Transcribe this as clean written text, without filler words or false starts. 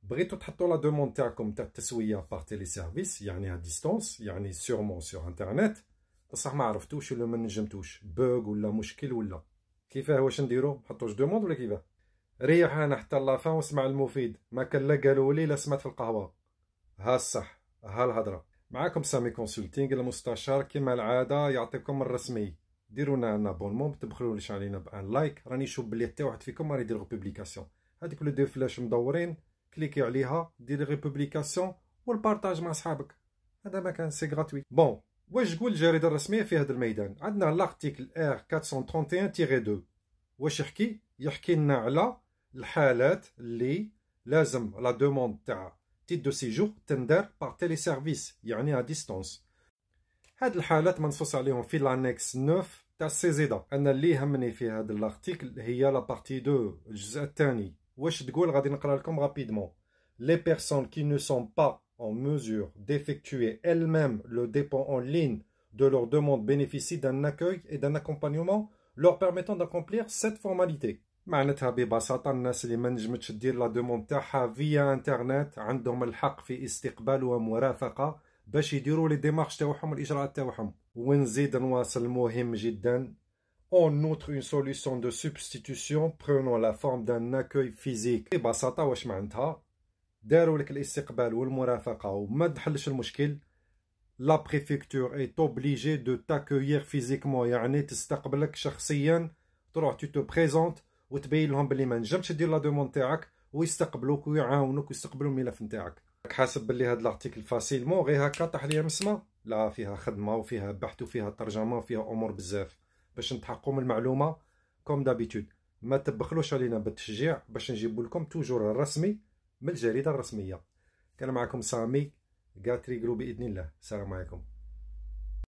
بغيتو تحطوا لا دوموند تاعكم تاع التسويه باغ تيلي سيرفيس يعني ا ديستونس يعني سيغمون سور انترنت، بصح ما عرفتوش ولا ما نجمتوش بوغ ولا مشكل ولا كيفاه واش نديرو نحطوش دوموند ولا كيفاه؟ ريح انا حتى لافان واسمع المفيد، ما كان لا قالوا لي لا سمعت في القهوه. ها الصح ها الهضره. معاكم سامي كونسلتينغ المستشار كما العاده يعطيكم الرسمي. ديرونا ان ابونمون، ما تبخلوليش علينا بان لايك، راني نشوف بلي حتى واحد فيكم راه يدير بوبليكاسيون. هذيك لو دو فلاش مدورين كليكي عليها ديري غي بوبليكاسيون والبارطاج مع صحابك. هذا ما كان سي غراتوي. بون واش تقول الجريده الرسميه في هذا الميدان؟ عندنا لارتيكل ار 431-2 واش يحكي لنا على الحالات اللي لازم لا دوموند تاع تيت دو سيجور تندار باغ تيلي سيرفيس يعني ا ديستونس. هاد الحالات منصوص عليهم في لانكس 9 تاع السيزيدا. انا اللي يهمني في هذا الارتيكل هي لا بارتي 2 الجزء الثاني. واش تقول؟ غادي نقرا لكم رابيدمون. Les personnes qui ne sont pas en mesure d'effectuer elles-mêmes le dépôt en ligne de leur demande bénéficient d'un accueil et d'un accompagnement leur permettant d'accomplir cette formalité. معناتها ببساطة الناس اللي ما نجمتش دير لا دوموند تاعها فيا انترنت عندهم الحق في استقبال ومرافقة باش يديروا لي ديمارش تاعهم والاجراءات تاعهم. ونزيد نواصل مهم جدا. En outre, une solution de substitution prenant la forme d'un accueil physique. ببساطة واش معناتها؟ داروا لك الاستقبال والمرافقة وما تحلش المشكل. لا بريفكتور est obligée de t'accueillir physiquement يعني تستقبلك شخصيا، تروح tu te présentes وتبين لهم بلي ما نجمتش دير لا دوموند تاعك ويستقبلوك ويعاونوك ويستقبلوا الملف نتاعك. حاسب بلي هاد لارتيكل فاسيلمون غير هكا طاح ليا مسمى؟ لا، فيها خدمه وفيها بحث وفيها ترجمه وفيها امور بزاف باش نتحققوا من المعلومه. كوم دابيتود ما تبخلوش علينا بالتشجيع باش نجيب لكم توجور الرسمي من الجريده الرسميه. كان معكم سامي قاتري قلو باذن الله. السلام عليكم.